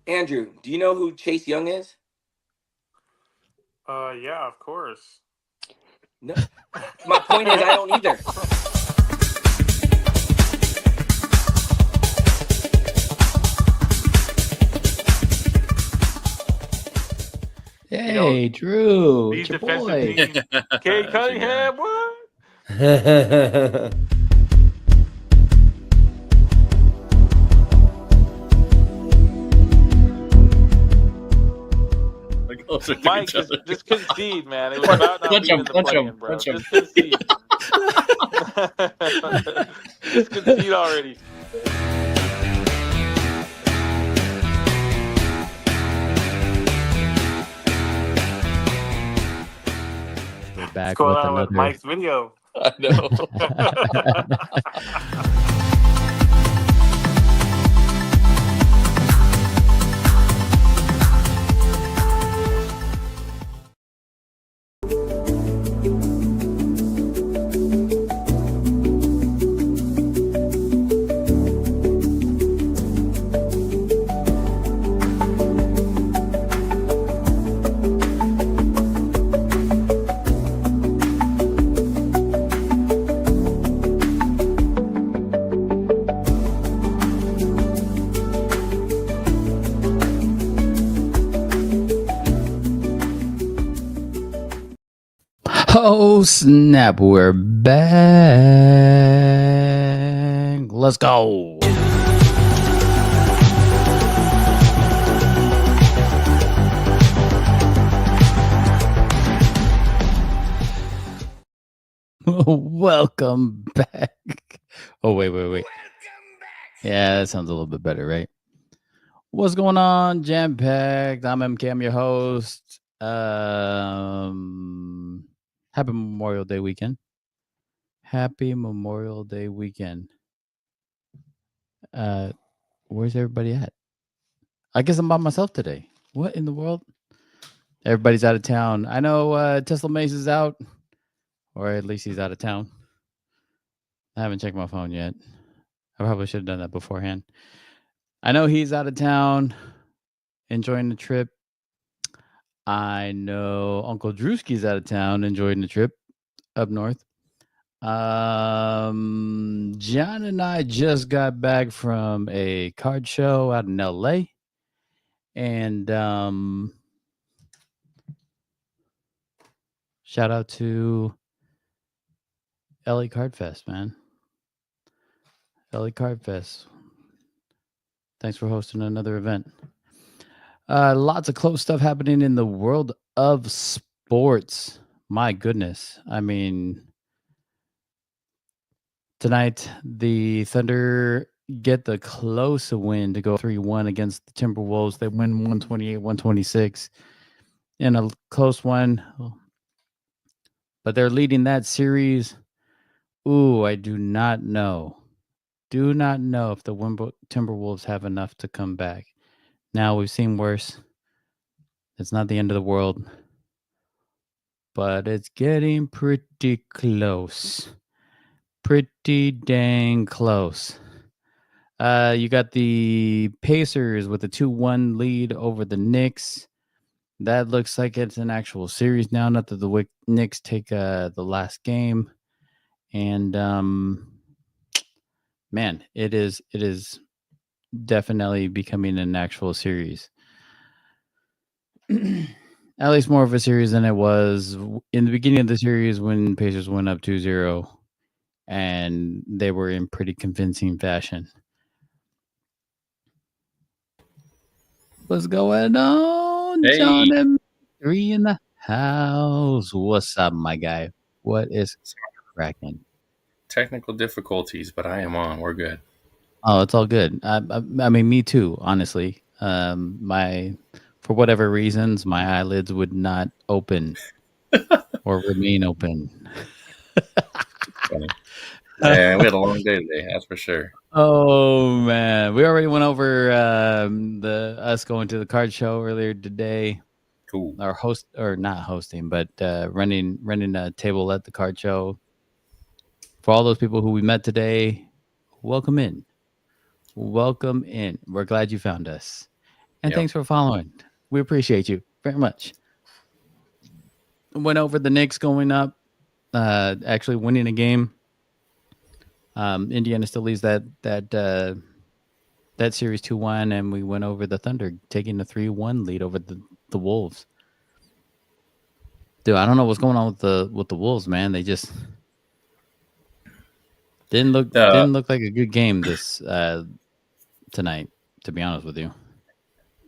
Andrew, do you know who Chase Young is? Yeah, of course. No. My point is, I don't either. Hey, Drew, These it's your defensive boy. teams. Kate Cunningham, what? Mike, just concede, man. It was about not being in the play-in, bro. Just concede. Just concede already. We're back What's going with on another with Mike's video? I know. Oh snap, we're back. Let's go. Welcome back. Oh, wait. Yeah, that sounds a little bit better, right? What's going on, JAMM Packed? I'm MK, I'm your host. Happy Memorial Day weekend. Happy Memorial Day weekend. Where's everybody at? I guess I'm by myself today. What in the world? Everybody's out of town. I know TeslaMase is out, or at least he's out of town. I haven't checked my phone yet. I probably should have done that beforehand. I know he's out of town, enjoying the trip. I know Uncle Drewski's out of town, enjoying the trip up north. John and I just got back from a card show out in LA. And shout out to LA Card Fest, man. LA Card Fest. Thanks for hosting another event. Lots of close stuff happening in the world of sports. My goodness. I mean, tonight, the Thunder get the close win to go 3-1 against the Timberwolves. They win 128-126 in a close one. But they're leading that series. Ooh, I do not know. Do not know if the Timberwolves have enough to come back. Now, we've seen worse. It's not the end of the world. But it's getting pretty close. Pretty dang close. You got the Pacers with a 2-1 lead over the Knicks. That looks like it's an actual series now. Not that the Knicks take the last game. And man, it is definitely becoming an actual series. At least more of a series than it was in the beginning of the series when Pacers went up 2-0 and they were in pretty convincing fashion. What's going on, Hey. John and 3 in the house? What's up, my guy? What is cracking? Technical difficulties, but I am on. We're good. Oh, it's all good. I mean, me too, honestly. For whatever reasons, my eyelids would not open or remain open. Funny. Yeah, we had a long day today, that's for sure. Oh man, we already went over us going to the card show earlier today. Cool. Our not hosting, but running a table at the card show. For all those people who we met today, welcome in. Welcome in. We're glad you found us. And Yep. thanks for following. We appreciate you very much. Went over the Knicks going up, actually winning a game. Indiana still leads that series 2-1, and we went over the Thunder, taking the 3-1 lead over the Wolves. Dude, I don't know what's going on with the Wolves, man. They just didn't look like a good game this tonight, to be honest with you.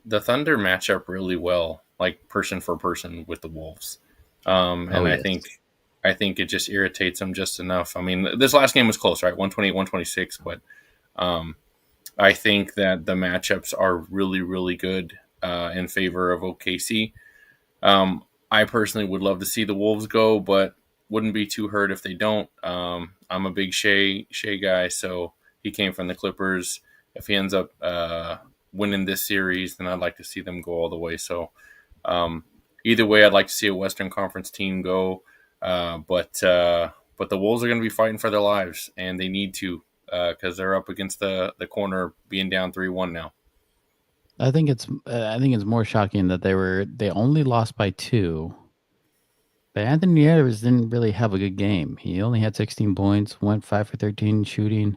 The Thunder match up really well, like person for person with the Wolves. I think it just irritates them just enough. I mean, this last game was close, right? 128-126, but I think that the matchups are really, really good in favor of OKC. I personally would love to see the Wolves go, but wouldn't be too hurt if they don't. I'm a big Shea guy, so he came from the Clippers. If he ends up winning this series, then I'd like to see them go all the way. So either way, I'd like to see a Western Conference team go. But the Wolves are going to be fighting for their lives, and they need to because they're up against the corner, being down 3-1 now. I think it's more shocking that they only lost by 2. But Anthony Edwards didn't really have a good game. He only had 16 points, went 5 for 13 shooting,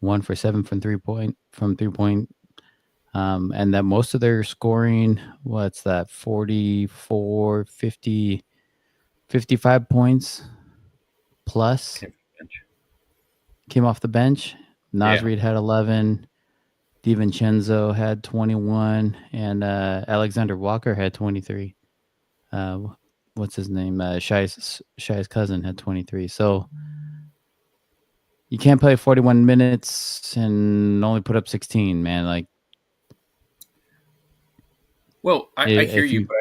1 for 7 from 3-point. And that most of their scoring, what's that, 44, 50, 55 points plus came off the bench. Naz Reid had 11. DiVincenzo had 21, and Alexander Walker had 23. What's his name? Shai's cousin had 23. So you can't play 41 minutes and only put up 16, man. Like, well, I hear you, but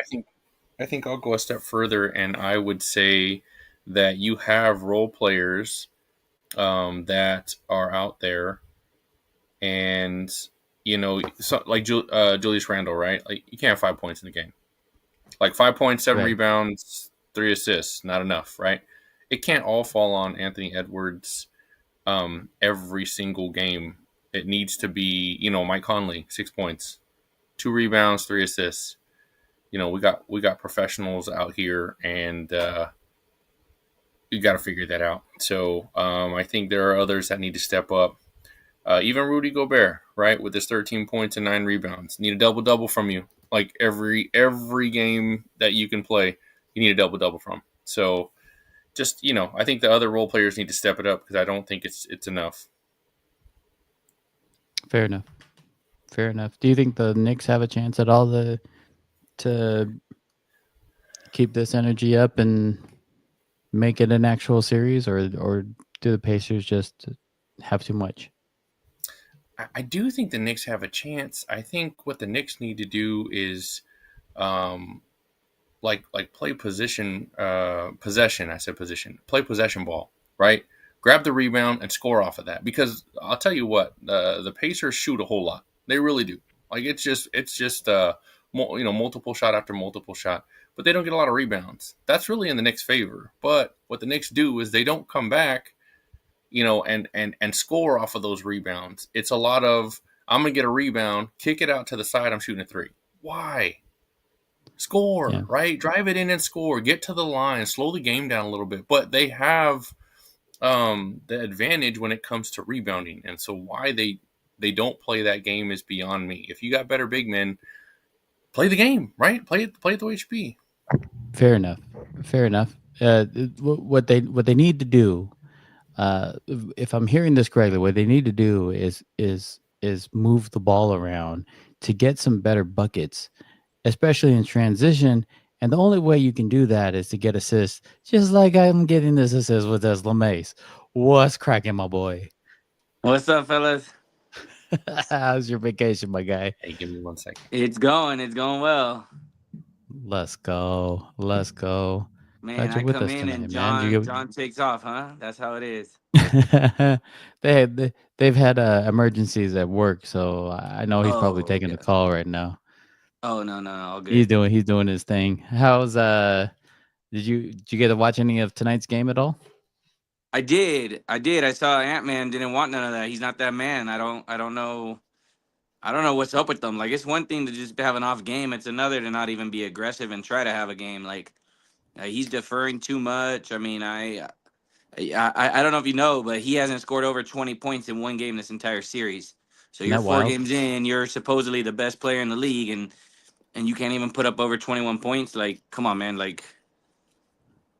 I think I'll go a step further, and I would say that you have role players that are out there. And, you know, so, like Julius Randle, right? Like, you can't have 5 points in the game. Like 5 points, 7 rebounds, 3 assists, not enough, right? It can't all fall on Anthony Edwards every single game. It needs to be, you know, Mike Conley, 6 points, 2 rebounds, 3 assists. You know, we got professionals out here, and you got to figure that out. So I think there are others that need to step up. Even Rudy Gobert, right, with his 13 points and 9 rebounds, need a double-double from you. Like every game that you can play, you need a double-double from. So just, you know, I think the other role players need to step it up because I don't think it's enough. Fair enough. Do you think the Knicks have a chance at all to keep this energy up and make it an actual series, or do the Pacers just have too much? I do think the Knicks have a chance. I think what the Knicks need to do is like play possession. Play possession ball, right? Grab the rebound and score off of that. Because I'll tell you what, the Pacers shoot a whole lot. They really do. Like it's just multiple shot after multiple shot, but they don't get a lot of rebounds. That's really in the Knicks' favor. But what the Knicks do is they don't come back, you know, and score off of those rebounds. It's a lot of, I'm going to get a rebound, kick it out to the side, I'm shooting a 3. Why? Score, right? Drive it in and score. Get to the line, slow the game down a little bit. But they have the advantage when it comes to rebounding. And so why they don't play that game is beyond me. If you got better big men, play the game, right? Play it the way it should be. Fair enough. What they need to do, if I'm hearing this correctly, what they need to do is move the ball around to get some better buckets, especially in transition. And the only way you can do that is to get assists, just like I'm getting this assist with TeslaMase. What's cracking, my boy? What's up, fellas? How's your vacation, my guy? Hey, give me 1 second. It's going well. Let's go. Man, I come in and John takes off, huh? That's how it is. They've had emergencies at work, so I know he's probably taking the call right now. Oh no, all good. He's doing his thing. How's did you get to watch any of tonight's game at all? I did. I saw Ant-Man didn't want none of that. He's not that man. I don't know I don't know what's up with them. Like, it's one thing to just have an off game. It's another to not even be aggressive and try to have a game. Like, he's deferring too much. I mean, I don't know if you know, but he hasn't scored over 20 points in one game this entire series. So Isn't you're that 4 wild? games in, you're supposedly the best player in the league, and you can't even put up over 21 points. Like, come on, man. Like,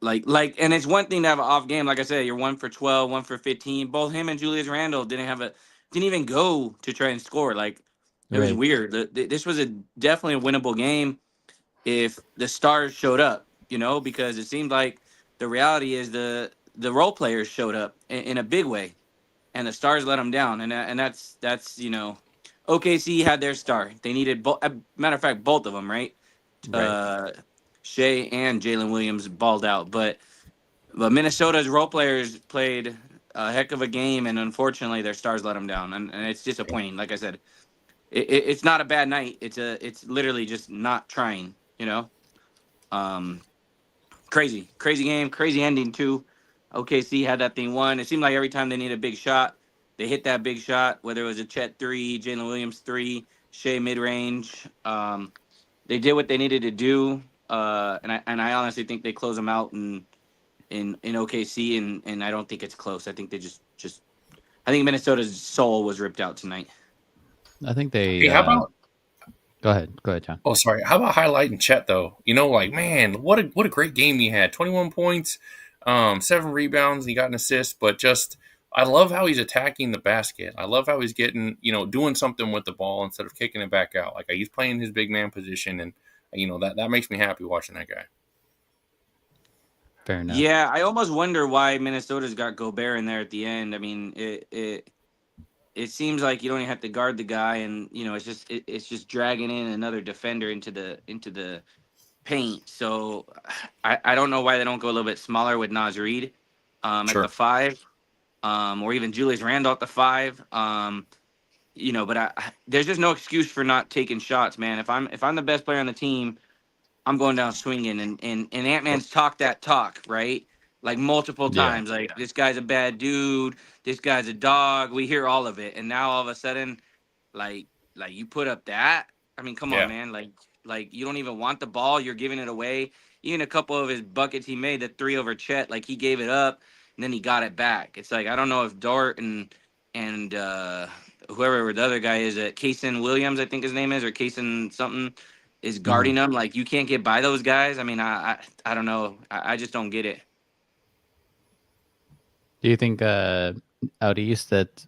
and it's one thing to have an off game. Like I said, you're 1 for 12, 1 for 15. Both him and Julius Randle didn't even go to try and score. Like, it was Right. weird. This was definitely a winnable game if the stars showed up, because it seemed like the reality is the role players showed up in a big way, and the stars let them down, and that's OKC had their star. They needed matter of fact, both of them, right? Right. Shea and Jalen Williams balled out, but Minnesota's role players played a heck of a game, and unfortunately, their stars let them down, and it's disappointing. Like I said, it's not a bad night. It's literally just not trying. Um, crazy game, crazy ending too. OKC had that thing won. It seemed like every time they need a big shot, they hit that big shot. Whether it was a Chet 3, Jalen Williams 3, Shea mid range, they did what they needed to do. And I honestly think they close them out in OKC, and I don't think it's close. I think they just I think Minnesota's soul was ripped out tonight. I think they. Hey, how about? Go ahead, John. Oh, sorry. How about highlighting Chet though? Like, man, what a great game he had. 21 points, 7 rebounds. He got an assist, but just I love how he's attacking the basket. I love how he's getting doing something with the ball instead of kicking it back out. Like he's playing his big man position, and that makes me happy watching that guy. Fair enough. Yeah, I almost wonder why Minnesota's got Gobert in there at the end. I mean, it seems like you don't even have to guard the guy, and it's just dragging in another defender into the paint. So I don't know why they don't go a little bit smaller with Naz Reid at Sure. the 5, or even Julius Randle at the 5. But there's just no excuse for not taking shots, man. If I'm the best player on the team, I'm going down swinging, and Ant-Man's talked that talk, right? Like multiple times, like this guy's a bad dude, this guy's a dog. We hear all of it, and now all of a sudden, like you put up that. I mean, come on, man. Like you don't even want the ball, you're giving it away. Even a couple of his buckets he made, the 3 over Chet, like he gave it up and then he got it back. It's like I don't know if Dort and whoever the other guy is, Kaysen Williams, I think his name is, or Kaysen something, is guarding them. Like you can't get by those guys. I mean, I don't know. I just don't get it. Do you think out east that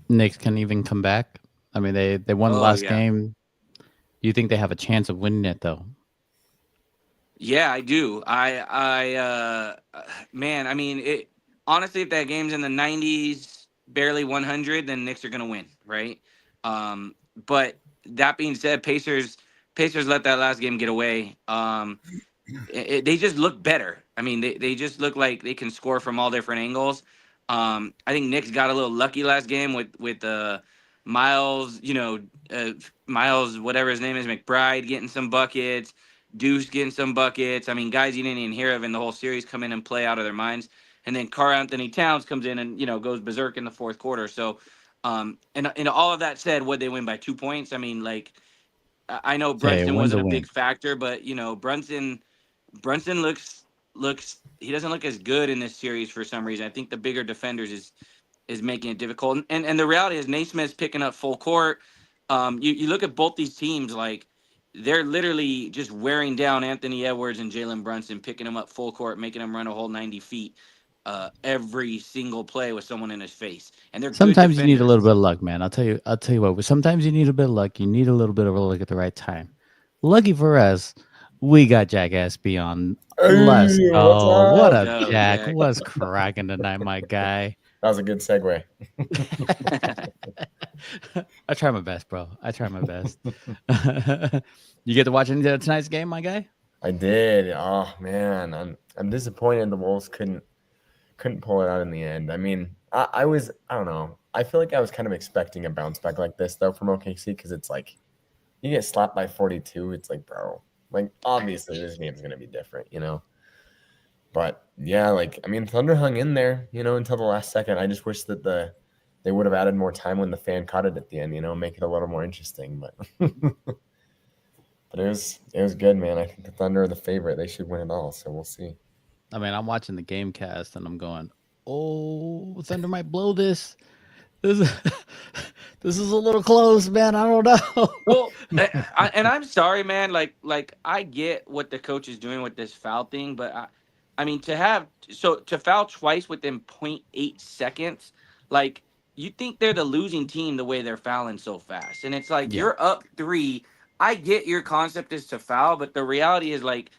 Knicks can even come back? I mean, they won the last game. Do you think they have a chance of winning it though? Yeah, I do. Man, I mean, honestly, if that game's in the 90s, barely 100, then Knicks are gonna win, right? But that being said, Pacers let that last game get away. They just look better. I mean, they just look like they can score from all different angles. I think Knicks got a little lucky last game with Miles, Miles, whatever his name is, McBride getting some buckets, Deuce getting some buckets. I mean, guys you didn't even hear of in the whole series come in and play out of their minds. And then Karl Anthony Towns comes in and, goes berserk in the fourth quarter. So, and all of that said, would they win by 2 points? I mean, like, I know Brunson wasn't a big factor, but, Brunson looks he doesn't look as good in this series for some reason. I think the bigger defenders is making it difficult. And the reality is Naismith's picking up full court. You look at both these teams, like they're literally just wearing down Anthony Edwards and Jalen Brunson, picking them up full court, making them run a whole 90 feet every single play with someone in his face. And they're sometimes you need a little bit of luck, man. I'll tell you what. Sometimes you need a bit of luck. You need a little bit of a luck at the right time. Lucky for us, we got Jack SB on. Let's go. What up, Jack? What's cracking tonight, my guy? That was a good segue. I try my best, bro. I try my best. You get to watch tonight's game, my guy? I did. Oh man, I'm disappointed the Wolves couldn't pull it out in the end. I mean, I don't know. I feel like I was kind of expecting a bounce back like this though from OKC, because it's like you get slapped by 42. It's like, bro, like obviously this game's gonna be different, But yeah, like I mean, Thunder hung in there, until the last second. I just wish that the they would have added more time when the fan caught it at the end, make it a little more interesting. But but it was good, man. I think the Thunder are the favorite. They should win it all, so we'll see. I mean, I'm watching the game cast and I'm going, oh, Thunder might blow this. This is a little close, man. I don't know. Well, and I'm sorry, man. Like I get what the coach is doing with this foul thing, but I mean to foul twice within 0.8 seconds, like you think they're the losing team the way they're fouling so fast, and it's like you're up 3. I get your concept is to foul, but the reality is like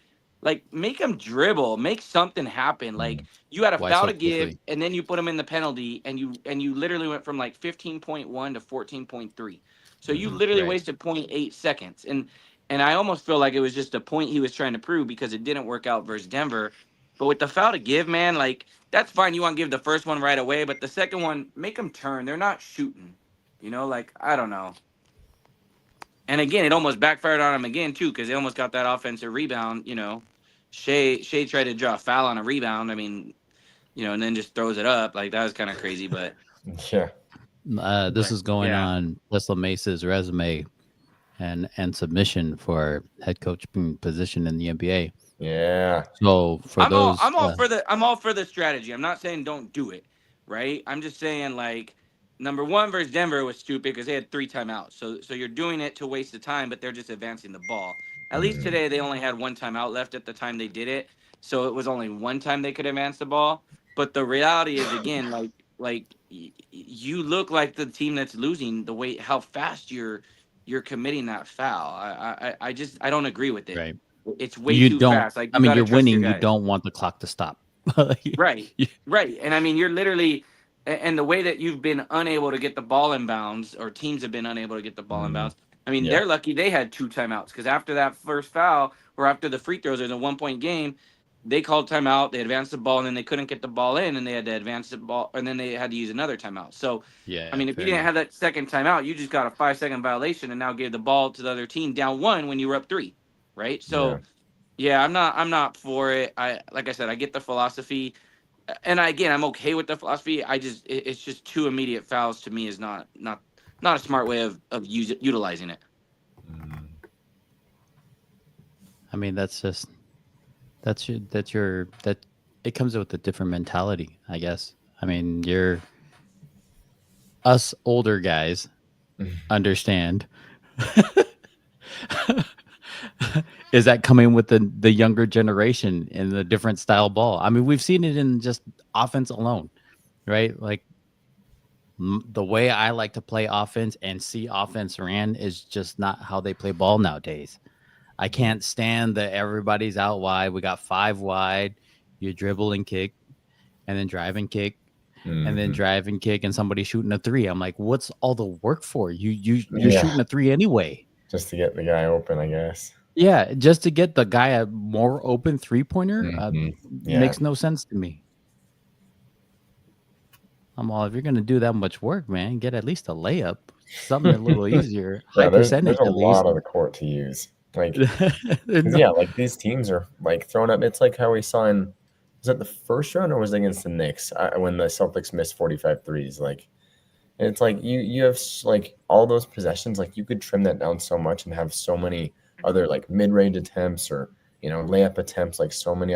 make them dribble, make something happen. Like you had a foul to give, and then you put them in the penalty, and you literally went from like 15.1 to 14.3. So you literally wasted 0.8 seconds, and I almost feel like it was just a point he was trying to prove because it didn't work out versus Denver. But with the foul to give, man, like that's fine. You want to give the first one right away, but the second one, make them turn. They're not shooting, Like I don't know. And again, it almost backfired on him again too, because they almost got that offensive rebound. Shea tried to draw a foul on a rebound. I mean, and then just throws it up. Like that was kind of crazy, but yeah. This is going on TeslaMase's resume and submission for head coach position in the NBA. Yeah. So I'm all for the strategy. I'm not saying don't do it, right? I'm just saying like number 1 versus Denver was stupid because they had 3 timeouts. So you're doing it to waste the time, but they're just advancing the ball. At least today they only had 1 timeout left at the time they did it, so it was only 1 time they could advance the ball. But the reality is again like you look like the team that's losing the way how fast you're committing that foul. I just don't agree with it. Right. It's way too fast. Like you're winning. You don't want the clock to stop. Right. And I mean, you're literally, and the way that you've been unable to get the ball in bounds, or teams have been unable to get the ball in bounds. I mean, they're lucky they had 2 timeouts because after that first foul or after the free throws, there's a 1-point game. They called timeout. They advanced the ball, and then they couldn't get the ball in, and they had to advance the ball, and then they had to use another timeout. So, I mean, if you didn't have that second timeout, you just got a 5-second violation, and now gave the ball to the other team down 1 when you were up 3, right? So. Yeah, I'm not for it. Like I said, I get the philosophy, and again, I'm okay with the philosophy. It's just 2 immediate fouls to me is not a smart way of utilizing it. I mean, it comes with a different mentality, I guess. I mean, us older guys understand. Is that coming with the younger generation in the different style ball? I mean, we've seen it in just offense alone, right? Like the way I like to play offense and see offense ran is just not how they play ball nowadays. I can't stand that everybody's out wide. We got 5 wide. You dribble and kick, and then drive and kick, and then drive and kick, and somebody shooting a 3. I'm like, what's all the work for? You're shooting a 3 anyway. Just to get the guy open, I guess. Yeah, just to get the guy a more open 3-pointer makes no sense to me. I'm all, if you're going to do that much work, man, get at least a layup, something a little easier, high percentage there's at a least. lot of the court to use. Like, like these teams are like throwing up. It's like how we saw was it the first round or was it against the Knicks when the Celtics missed 45 threes? Like, it's like you have like all those possessions. Like you could trim that down so much and have so many other like mid-range attempts or layup attempts, like so many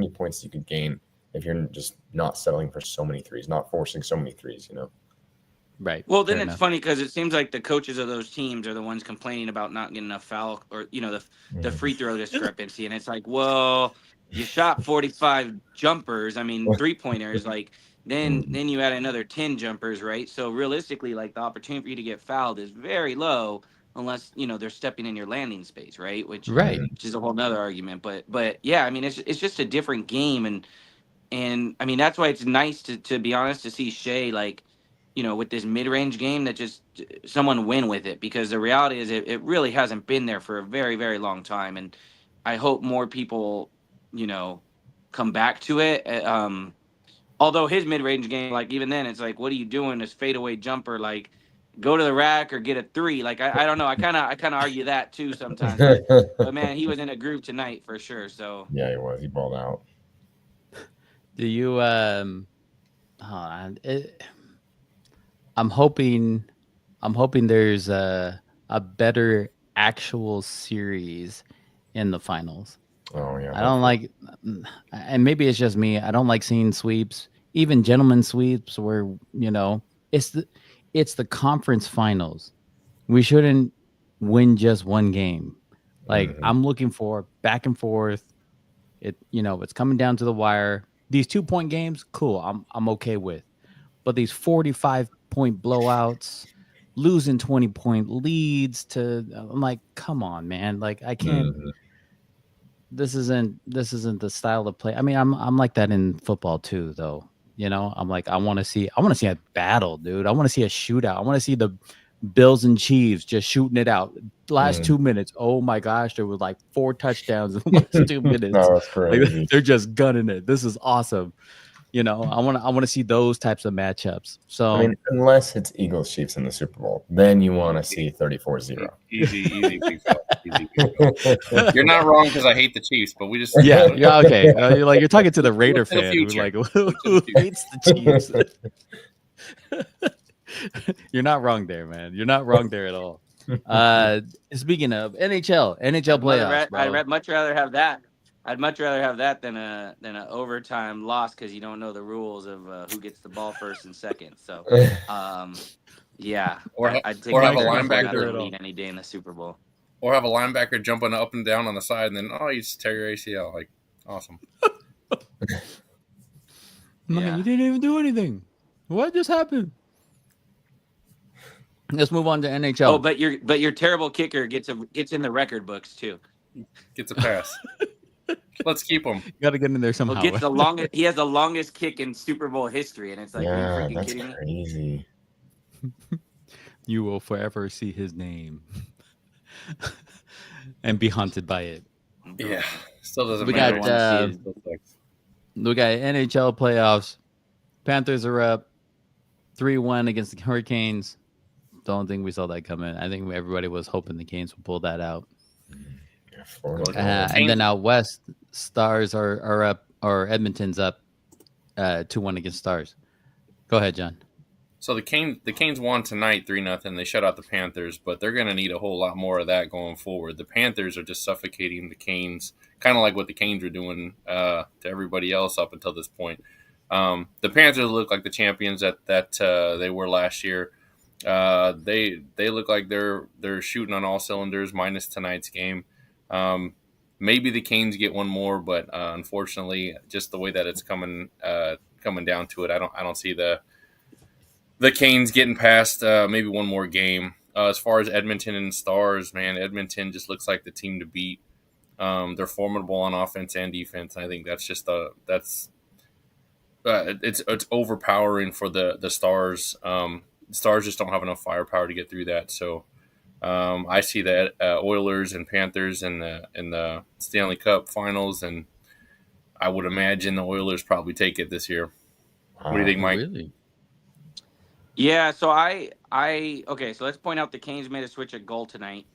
points you could gain if you're just not settling for so many threes, not forcing so many threes, Right. Well, then it's funny because it seems like the coaches of those teams are the ones complaining about not getting enough foul or the free throw discrepancy, and it's like, well, you shot 45 jumpers. I mean, 3-pointers, like. Then you add another 10 jumpers, right? So realistically, like the opportunity for you to get fouled is very low unless they're stepping in your landing space, right? Which is a whole nother argument. But yeah, I mean it's just a different game, and I mean that's why it's nice to be honest to see Shea like with this mid-range game that just someone win with it, because the reality is it really hasn't been there for a very, very long time, and I hope more people come back to it. Although his mid-range game, like even then, it's like, what are you doing? This fadeaway jumper, like go to the rack or get a 3. Like I don't know. I kind of argue that too sometimes. But man, he was in a groove tonight for sure. So yeah, he was. He balled out. Do you I'm hoping there's a better actual series in the finals. Oh yeah. I don't like, and maybe it's just me. I don't like seeing sweeps, even gentlemen sweeps, where it's the conference finals. We shouldn't win just one game. Like Mhm. I'm looking for back and forth. It's coming down to the wire. These 2-point games, cool. I'm okay with. But these 45-point blowouts, losing 20-point leads to, I'm like, come on, man. Like I can't. Mhm. This isn't the style of play. I mean, I'm like that in football too, though. I'm like I want to see a battle, dude. I want to see a shootout. I want to see the Bills and Chiefs just shooting it out. Last Mhm. 2 minutes. Oh my gosh, there was like 4 touchdowns in the last 2 minutes. No, that's Like crazy. they're just gunning it. This is awesome. I want to see those types of matchups. So I mean, unless it's Eagles Chiefs in the Super Bowl, then you want to see 34-0. Easy, big fella. Easy, big fella. You're not wrong because I hate the Chiefs, but we just yeah, okay. You're talking to the Raider Look to the fan who future. like Look to who the future. hates the Chiefs. You're not wrong there, man. You're not wrong there at all. Speaking of NHL playoffs, bro. I'd much rather have that. I'd much rather have that than a overtime loss because you don't know the rules of who gets the ball first and second. So, yeah, I'd take or the have a overtime win linebacker out of the lead any day in the Super Bowl. Or have a linebacker jumping up and down on the side, and then you just tear your ACL. Like, awesome. You didn't even do anything. What just happened? Let's move on to NHL. Oh, but your terrible kicker gets in the record books too. Gets a pass. Let's keep him. You got to get in there somehow. Well, gets the longest. He has the longest kick in Super Bowl history, and it's like, are you freaking that's kidding me? crazy. You will forever see his name and be haunted by it. Yeah, still doesn't We matter. got NHL playoffs. Panthers are up 3-1 against the Hurricanes. Don't think we saw that coming. I think everybody was hoping the Canes would pull that out. And then out west, Stars are up, or Edmonton's up 2-1 against Stars. Go ahead, John. So the Canes won tonight 3-0. They shut out the Panthers, but they're going to need a whole lot more of that going forward. The Panthers are just suffocating the Canes, kind of like what the Canes were doing to everybody else up until this point. The Panthers look like the champions that they were last year. They look like they're shooting on all cylinders, minus tonight's game. Maybe the Canes get one more, but unfortunately, just the way that it's coming down to it, I don't see the Canes getting past maybe one more game. As far as Edmonton and Stars, man, Edmonton just looks like the team to beat. They're formidable on offense and defense. And I think that's just it's overpowering for the Stars. Stars just don't have enough firepower to get through that. So I see the Oilers and Panthers in the Stanley Cup Finals, and I would imagine the Oilers probably take it this year. What do you think, Mike? Really? Yeah, so okay, so let's point out the Canes made a switch at goal tonight.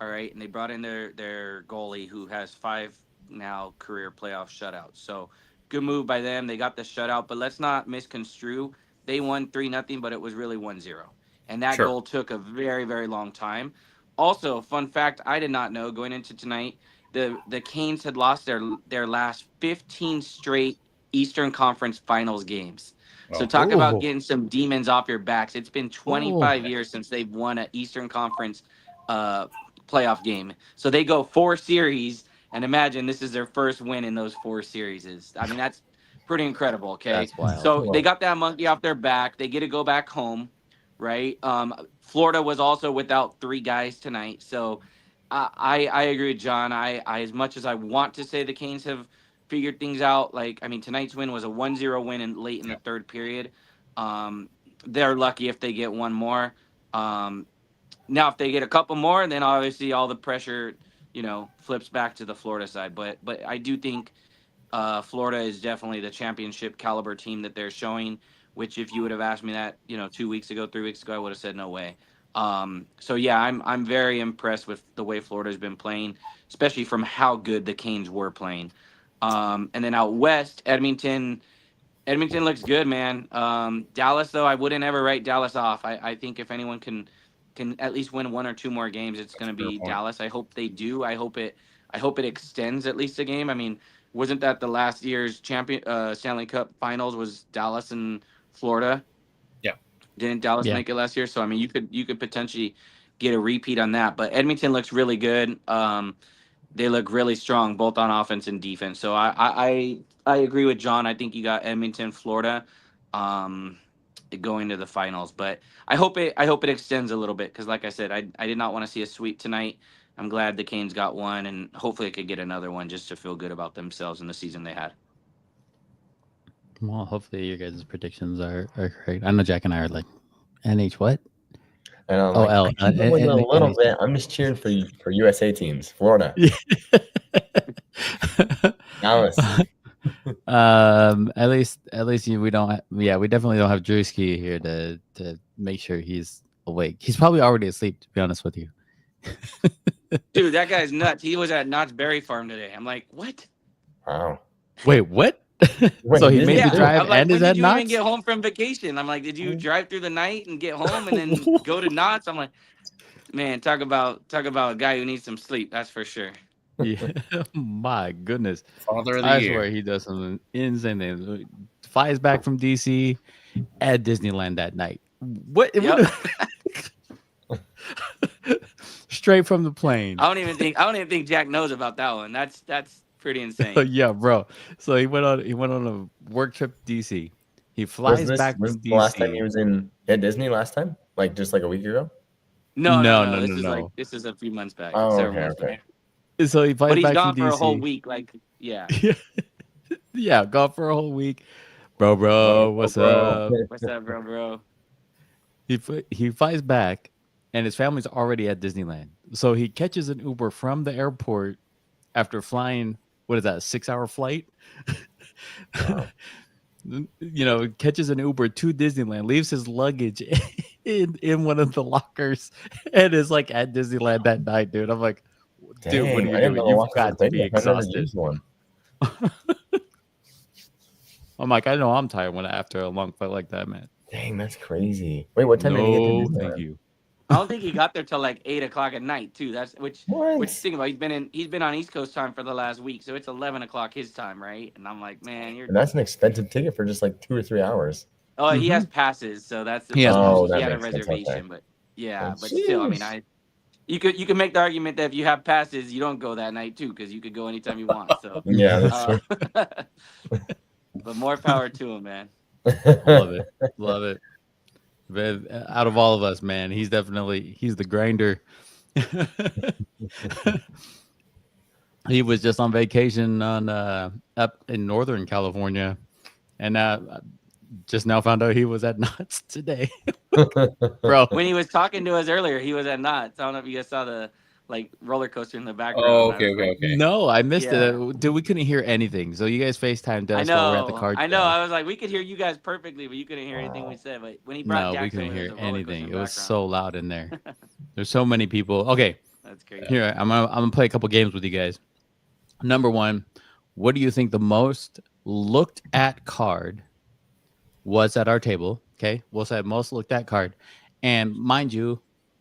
All right, and they brought in their goalie who has 5 now career playoff shutouts. So good move by them. They got the shutout, but let's not misconstrue. They won 3-0, but it was really 1-0. And that goal took a very, very long time. Also, fun fact, I did not know going into tonight, the Canes had lost their last 15 straight Eastern Conference Finals games. So talk about getting some demons off your backs. It's been 25 years since they've won an Eastern Conference playoff game. So they go 4 series, and imagine this is their first win in those 4 series. I mean, that's pretty incredible, okay? That's wild. So they got that monkey off their back. They get to go back home, right? Florida was also without 3 guys tonight. So I agree with John. I as much as I want to say the Canes have figured things out. Like, I mean, tonight's win was a 1-0 win late in the third period. They're lucky if they get one more. Now, if they get a couple more, then obviously all the pressure, flips back to the Florida side. But I do think Florida is definitely the championship caliber team that they're showing. Which, if you would have asked me that, 2 weeks ago, 3 weeks ago, I would have said no way. So yeah, I'm very impressed with the way Florida's been playing, especially from how good the Canes were playing. And then out west, Edmonton Edmonton looks good, man. Dallas, though, I wouldn't ever write Dallas off. I think if anyone can at least win one or two more games, it's going to be Dallas. I hope they do. I hope it extends at least a game. I mean, wasn't that the last year's Stanley Cup Finals was Dallas and Florida? Yeah. Didn't Dallas make it last year? So I mean, you could potentially get a repeat on that. But Edmonton looks really good. They look really strong both on offense and defense. So I agree with John. I think you got Edmonton, Florida, going to the finals. But I hope it extends a little bit because, like I said, I did not want to see a sweep tonight. I'm glad the Canes got one, and hopefully it could get another one just to feel good about themselves and the season they had. Well, hopefully your guys' predictions are correct. I know Jack and I are like, NH what? And I'm like, a little bit. I'm just cheering for USA teams, Florida. Dallas. At least we don't. We definitely don't have Drewski here to make sure he's awake. He's probably already asleep, to be honest with you. Dude, that guy's nuts. He was at Knott's Berry Farm today. I'm like, what? Wow. Wait, what? So he made the drive like, and is at Knott's? Did you even get home from vacation? I'm like, did you drive through the night and get home and then go to Knott's? I'm like, man, talk about a guy who needs some sleep. That's for sure. Yeah, my goodness. Father of the I year. swear he does something insane things. Flies back from DC at Disneyland that night. What? Yep. Straight from the plane. I don't even think Jack knows about that one. That's pretty insane. Yeah, bro. So he went on a work trip to DC. He flies back from DC. The last time he was at Disney last time? Like just like a week ago? No. This is a few months back. Oh, okay. So he flies back from DC. But he's gone for a whole week. Like, yeah. Yeah, gone for a whole week. Bro, what's up? What's up, bro? He flies back, and his family's already at Disneyland. So he catches an Uber from the airport after flying. What is that? A 6-hour flight? Wow. Catches an Uber to Disneyland, leaves his luggage in one of the lockers, and is like at Disneyland that night, dude. I'm like, dude, what are you doing? You've got to be exhausted. I'm like, I know I'm tired after a long flight like that, man. Dang, that's crazy. Wait, what time did he get to Disneyland? Thank you. I don't think he got there till like 8:00 at night too. That's which think about. He's been on East Coast time for the last week, so it's 11:00 his time, right? And I'm like, man, and that's an expensive ticket for just like 2 or 3 hours. Oh, he has passes, so that's the he had a reservation, but yeah, but still, I mean, you could make the argument that if you have passes, you don't go that night too, because you could go anytime you want. So yeah, that's true. But more power to him, man. Love it. But out of all of us, man, he's the grinder. He was just on vacation up in Northern California, and just now found out he was at Knott's today. Bro, when he was talking to us earlier, he was at Knott's. I don't know if you guys saw the roller coaster in the background. Oh, okay. No, I missed it. Dude, we couldn't hear anything. So you guys FaceTimed us while we're at the card show. I know. I was like, we could hear you guys perfectly, but you couldn't hear anything we said. But when he brought Jackson, we couldn't hear anything. It was background. so loud in there. There's so many people. Okay. That's crazy. Here, I'm gonna play a couple games with you guys. Number one, what do you think the most looked at card was at our table? Okay, we'll say most looked at card, and mind you,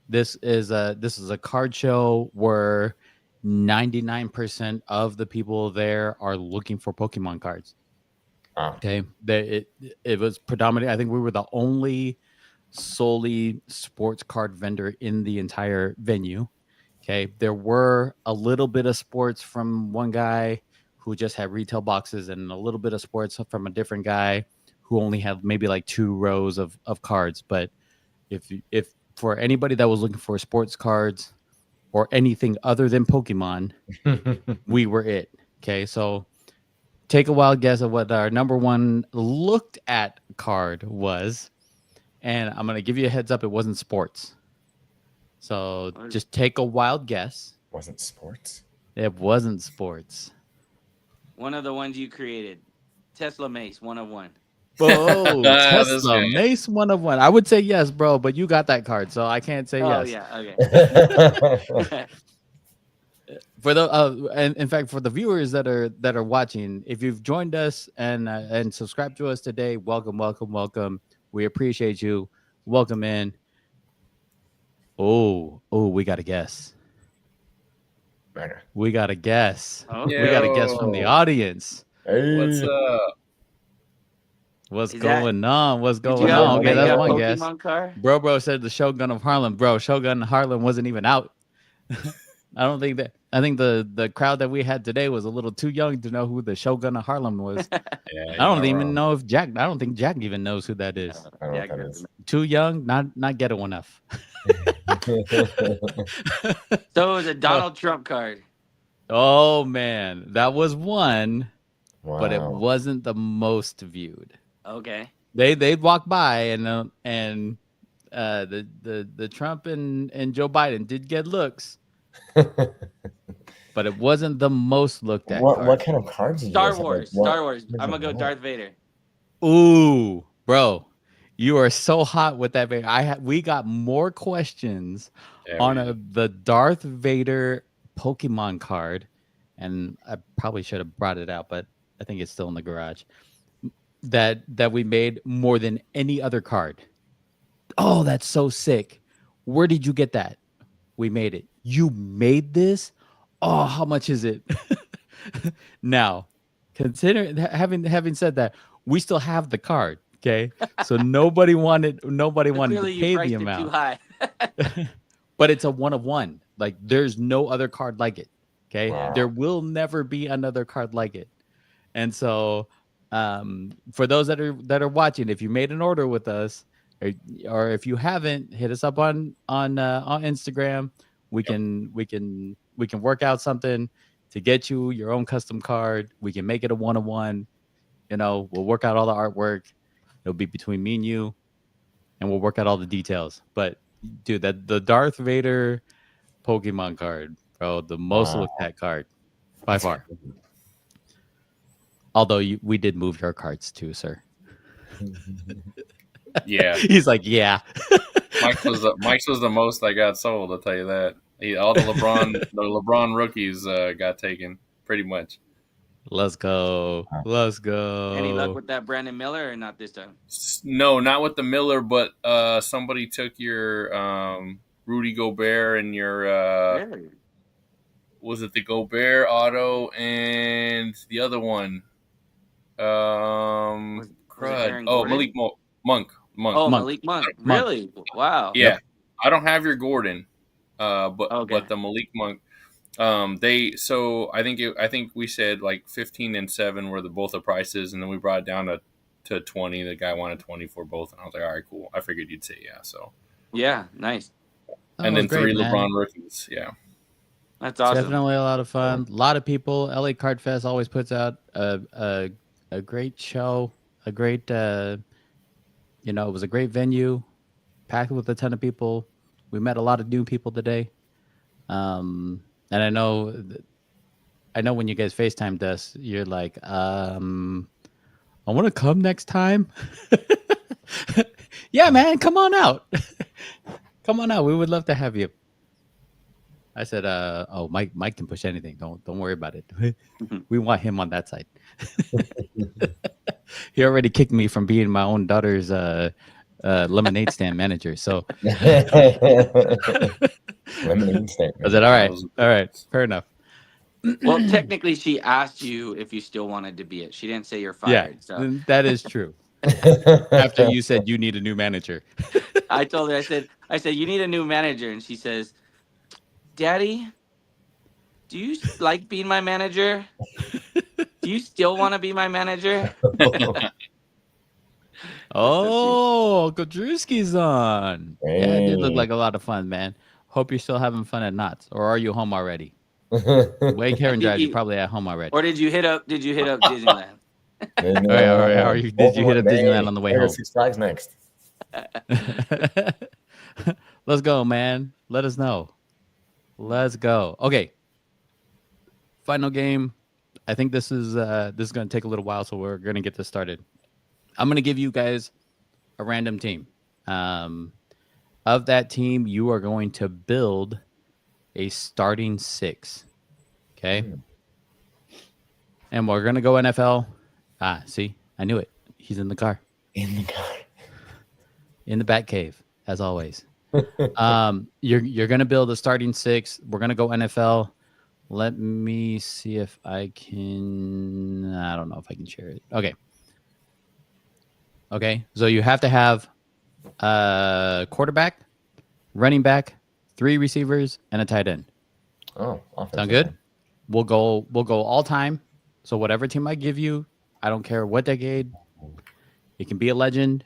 this is a card show where 99% of the people there are looking for Pokemon cards. Okay, it was predominantly. I think we were the only solely sports card vendor in the entire venue. Okay, there were a little bit of sports from one guy who just had retail boxes, and a little bit of sports from a different guy who only had maybe like 2 rows of cards. But if for anybody that was looking for sports cards or anything other than Pokemon, we were it. Okay, so take a wild guess of what our number one looked at card was, and I'm gonna give you a heads up. It wasn't sports. So just take a wild guess. Wasn't sports? It wasn't sports. One of the ones you created, TeslaMase, 1 of 1. Oh, TeslaMase, 1 of 1. I would say yes, bro, but you got that card, so I can't say yes. Oh yeah, okay. For the and in fact, for the viewers that are watching, if you've joined us and subscribed to us today, welcome. We appreciate you. Welcome in. Oh, we got a guess. We got a guess. We got a guess from the audience. Hey. What's up? What's going on? Okay, that's one guess. Bro said the Shogun of Harlem. Bro, Shogun of Harlem wasn't even out. I don't think that. I think the crowd that we had today was a little too young to know who the Shogun of Harlem was. I don't even know if Jack. I don't think Jack even knows who that is. I don't know what that is. Too young, not ghetto enough. So it was a Donald Trump card. Oh man, that was one, Wow. but it wasn't the most viewed. Okay. They'd walk by and the Trump and Joe Biden did get looks. But it wasn't the most looked at. What kind of cards did you Star guys have? Wars. Like, Star Wars. I'm gonna go Darth Vader. Ooh, bro, you are so hot with that. We got more questions on the Darth Vader Pokemon card, and I probably should have brought it out, but I think it's still in the garage. That we made more than any other card. Oh, that's so sick. Where did you get that? We made it. You made this? Oh, how much is it? Now, consider having said that, we still have the card. Okay, so nobody wanted to pay the amount. Too high. But it's a 1 of 1. Like there's no other card like it. Okay, Wow. There will never be another card like it. And so, for those that are watching, if you made an order with us, or if you haven't, hit us up on Instagram. We can work out something to get you your own custom card. We can make it a 1 of 1. We'll work out all the artwork. It'll be between me and you, and we'll work out all the details. But dude, the Darth Vader Pokemon card, bro, the most looked at card by far. Although we did move your cards too, sir. Yeah, he's like, yeah. Mike's was the most I got sold. I'll tell you that. All the LeBron rookies got taken pretty much. Let's go. Any luck with that Brandon Miller or not this time? No, not with the Miller, but somebody took your Rudy Gobert and your Really? Was it the Gobert auto and the other one? Malik Monk. Oh, Malik Monk. Really? Wow. Yeah. Yep. I don't have your Gordon, but the Malik Monk. I think we said like 15 and 7 were both the prices, and then we brought it down to 20. The guy wanted 20 for both, and I was like, all right, cool. I figured you'd say yeah. So yeah, nice. And then great, 3 LeBron rookies. Yeah, that's awesome. Definitely a lot of fun. A lot of people. LA Card Fest always puts out a great show. A great, it was a great venue, packed with a ton of people. We met a lot of new people today. And I know when you guys FaceTimed us, you're like, I want to come next time. Yeah, man, come on out. Come on out. We would love to have you. I said, Mike can push anything. Don't worry about it. We want him on that side. He already kicked me from being my own daughter's lemonade stand manager. So lemonade stand. I said, all right, fair enough. Well, technically, she asked you if you still wanted to be it. She didn't say you're fired. Yeah, so. That is true. After you said you need a new manager, I told her, I said you need a new manager, and she says, "Daddy, do you like being my manager? Do you still want to be my manager?" Oh, Kodrewski's on. Hey. Yeah, it did look like a lot of fun, man. Hope you're still having fun at Knott's, or are you home already? Way Karen drives, you're probably at home already. Or did you hit up Disneyland? All right. How are you? Did you hit up Disneyland on the way home? Six Flags next. Let's go, man. Let us know. Let's go. Okay. Final game. I think this is going to take a little while, so we're going to get this started. I'm going to give you guys a random team. Of that team, you are going to build a starting 6. Okay. And we're going to go NFL. See, I knew it. He's in the car. In the car. In the bat cave, as always. You're going to build a starting 6. We're going to go NFL. Let me see if I can. I don't know if I can share it. Okay. So you have to have a quarterback, running back, 3 receivers, and a tight end. Oh, sound good? We'll go all time. So whatever team I give you, I don't care what decade. It can be a legend,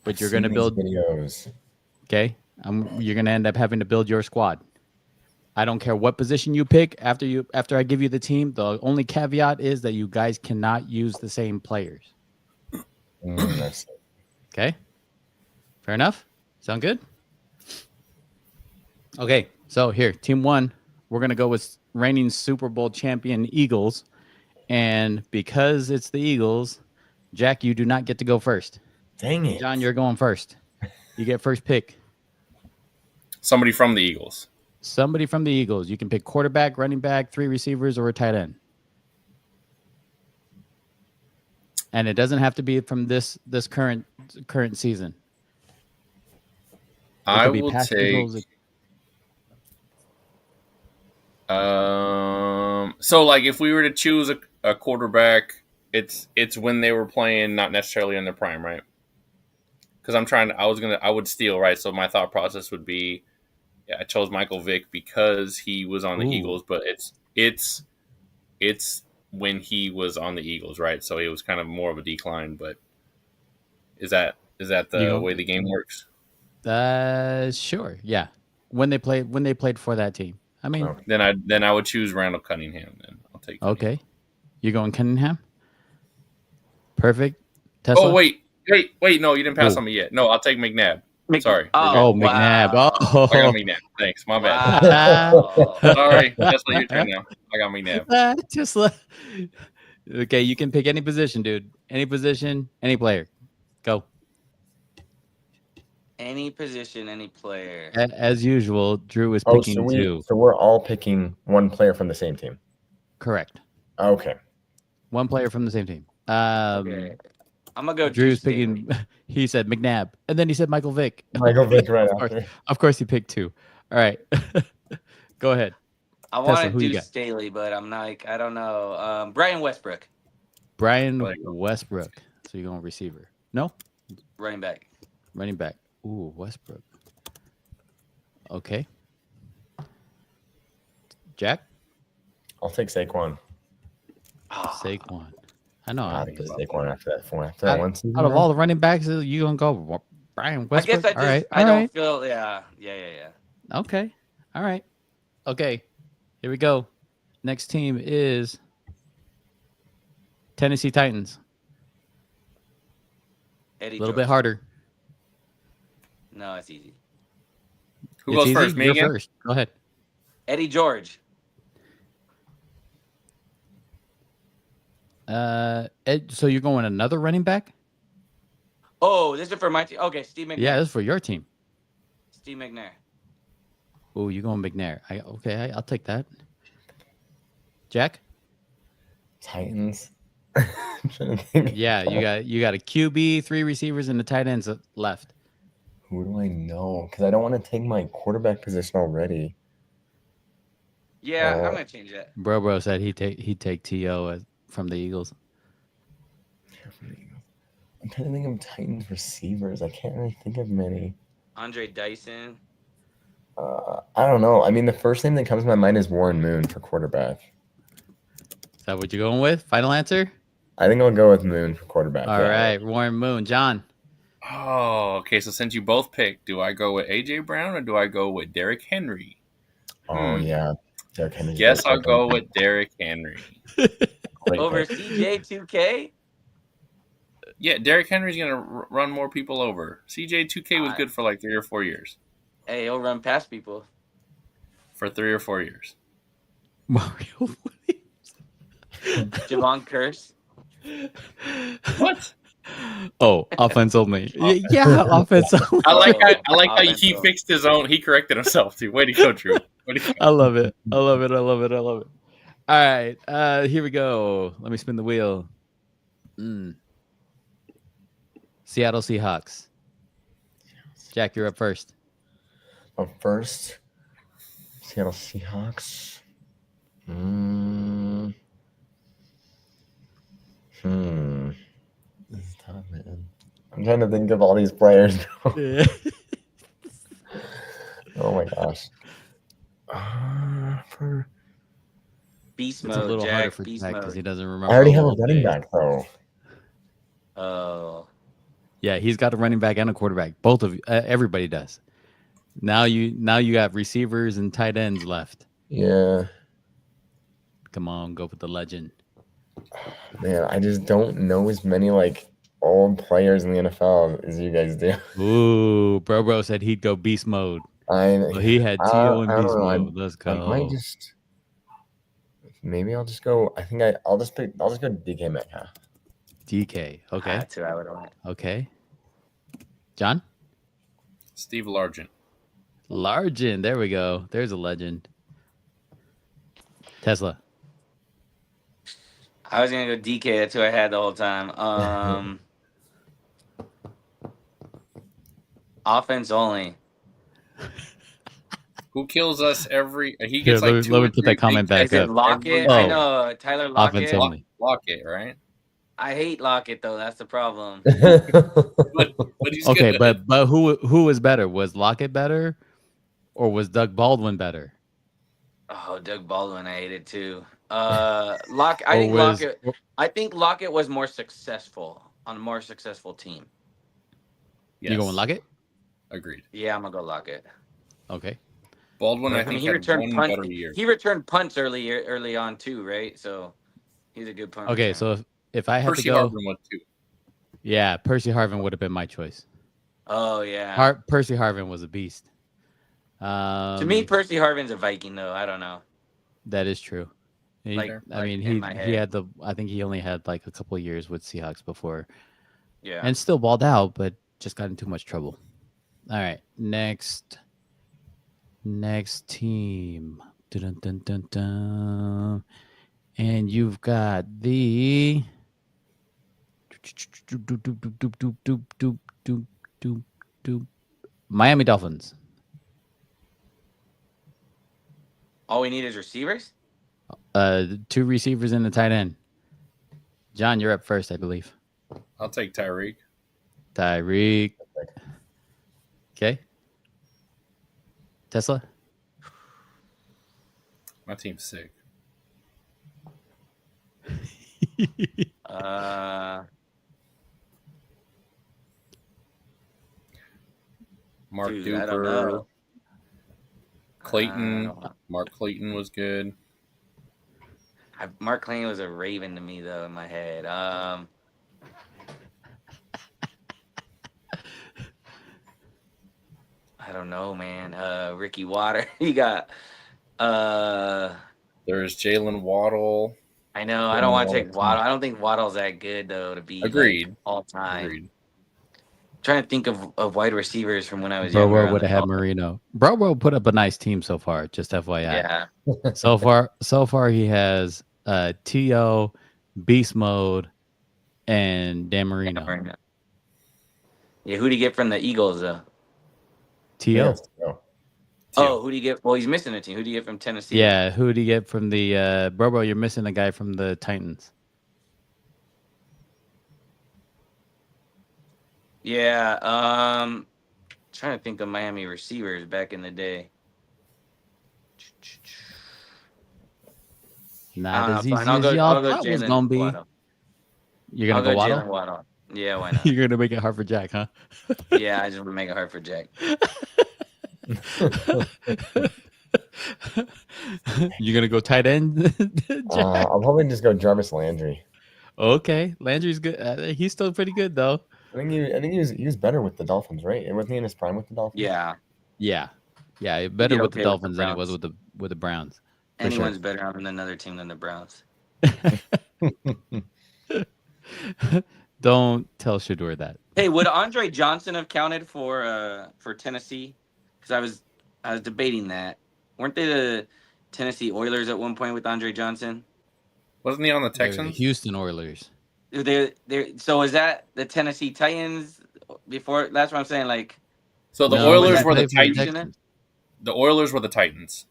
but you're going to build videos. Okay, you're going to end up having to build your squad. I don't care what position you pick after I give you the team. The only caveat is that you guys cannot use the same players. Okay, fair enough. Sound good? Okay, so here, team 1, we're going to go with reigning Super Bowl champion Eagles. And because it's the Eagles, Jack, you do not get to go first. Dang it. John, you're going first. You get first pick. Somebody from the Eagles. Somebody from the Eagles. You can pick quarterback, running back, 3 receivers, or a tight end. And it doesn't have to be from this current season. I will take. So like if we were to choose a quarterback, it's when they were playing, not necessarily in their prime, right? Because I would steal, right? So my thought process would be, I chose Michael Vick because he was on the Eagles, but it's when he was on the Eagles, right? So it was kind of more of a decline, but is that the way the game works? Sure, yeah. When they played for that team. I mean, then I would choose Randall Cunningham. Then I'll take. Cunningham. Okay, you're going Cunningham. Perfect. Tesla? Oh wait! No, you didn't pass on me yet. No, I'll take McNabb. Sorry. McNabb. I got McNabb. Thanks. My bad. Wow. Sorry. Tesla, your turn now. I got McNabb. Tesla. Okay, you can pick any position, dude. Any position, any player. Go. Any position, any player. As usual, Drew is picking 2. So we're all picking one player from the same team. Correct. Okay. One player from the same team. Okay. I'm gonna go. Drew's picking. He said McNabb, and then he said Michael Vick. Michael Vick, right after. Of course, he picked 2. All right, go ahead. I want to do Staley, but I'm like, I don't know. Brian Westbrook. Brian Westbrook. So you're going receiver? No. Running back. Running back. Ooh, Westbrook. Okay. Jack. I'll take Saquon. Saquon. I know. I think Saquon after that one season. Out of all the running backs, you gonna go Brian Westbrook? I guess I don't feel. Yeah. Okay. All right. Okay. Here we go. Next team is Tennessee Titans. A little bit harder. No, it's easy. Who goes first? Me again? First. Go ahead. Eddie George. So you're going another running back? Oh, this is for my team. Okay, Steve McNair. Yeah, this is for your team. Steve McNair. Oh, you're going McNair. I'll take that. Jack? Titans. Yeah, you got a QB, 3 receivers, and the tight ends left. Who do I know? Because I don't want to take my quarterback position already. Yeah, I'm gonna change that. Bro said he'd take T.O. from the Eagles. I'm trying to think of Titans receivers. I can't really think of many. Andre Dyson. I don't know. I mean, the first name that comes to my mind is Warren Moon for quarterback. Is that what you're going with? Final answer? I think I'll go with Moon for quarterback. All right, Warren Moon. John? Oh, okay. So since you both picked, do I go with A.J. Brown or do I go with Derrick Henry? Oh, yeah. Derrick Henry. Guess I'll go with Derrick Henry. Over CJ2K? Yeah, Derrick Henry's going to run more people over. CJ2K was good for like 3 or 4 years. Hey, he'll run past people. For 3 or 4 years. Mario Javon Curse. What? Oh, offense only. Yeah, offense only. I like how he fixed his own. He corrected himself too. Way to go, Drew. I love it. All right. Here we go. Let me spin the wheel. Seattle Seahawks. Jack, you're up first. Up first, Seattle Seahawks. This is tough, man. I'm trying to think of all these players. Oh my gosh. For Beast it's mode, a little Jack. harder for Beast Jack mode. because he doesn't remember. I already have a all running day. back though. Oh. Yeah, he's got a running back and a quarterback. Both of everybody does. Now you got receivers and tight ends left. Yeah. Come on, go with the legend. Man, I just don't know as many like old players in the NFL as you guys do. Ooh, bro said he'd go beast mode. So he had T.O. in I beast don't know. mode. Let's go. I might just maybe I'll just go. I think I'll just go DK Metcalf. DK. Okay. That's who I would want. Okay. John? Steve Largent. Largent. There we go. There's a legend. Tesla. I was gonna go DK. That's who I had the whole time. Offense only. Who kills us every? He Here, gets like two let or me put three that comment big back Is it up. Lockett? Oh. I know Tyler Lockett. Offense only. Lockett, right? I hate Lockett though. That's the problem. But he's Okay, good. but who was better? Was Lockett better, or was Doug Baldwin better? Oh, Doug Baldwin, I hate it too. I think Lockett was more successful on a more successful team. Yes. You going Lockett? Agreed. Yeah, I'm gonna go Lockett. Okay. Baldwin, I I mean, think, he had returned one better year. He returned punts early on too, right? So he's a good punt. Okay, returner. so if I had Percy to go, Harvin was too. yeah, Percy Harvin would have been my choice. Oh yeah. Percy Harvin was a beast. To me, Percy Harvin's a Viking though. I don't know. That is true. He, I think he only had like a couple of years with Seahawks before. Yeah. And still balled out, but just got in too much trouble. All right, next team. Dun, dun, dun, dun. And you've got the Miami Dolphins. All we need is receivers? 2 receivers and a tight end. John, you're up first, I believe. I'll take Tyreek. Okay. Tesla? My team's sick. Mark Dude, I don't know. Clayton. Mark Clayton was good. Mark Clayton was a Raven to me though in my head. I don't know, man. Ricky Water. You got there's Jalen Waddle. I know. I don't want to take Waddle. I don't think Waddle's that good though to be agreed all time. Agreed. Trying to think of wide receivers from when I was younger. Bro would have had Marino. Bro put up a nice team so far, just FYI. Yeah. so far he has T.O., Beast Mode, and Dan Marino. Yeah, who do you get from the Eagles though? T.O. Oh, who do you get? Well, he's missing a team. Who do you get from Tennessee? Yeah, who do you get from the Bro? You're missing a guy from the Titans. Yeah, trying to think of Miami receivers back in the day. Not as easy as y'all thought it was gonna be. You're gonna go Waddle? Waddle? Yeah, why not? You're gonna make it hard for Jack, huh? Yeah, I just want to make it hard for Jack. You're gonna go tight end? I'll probably just go Jarvis Landry. Okay, Landry's good. He's still pretty good though. I think he was better with the Dolphins, right? Wasn't he in his prime with the Dolphins? Yeah. Better with the Dolphins than he was with the Browns. Anyone's better on another team than the Browns. Don't tell Shador that. Hey, would Andre Johnson have counted for Tennessee? Because I was debating that. Weren't they Tennessee Oilers at one point with Andre Johnson. Wasn't he on the They were the Texans? Houston Oilers. So is that the Tennessee Titans before? That's what I'm saying. Like, So the No, Oilers he were the played for the Titans. Texans. The Oilers were the Titans.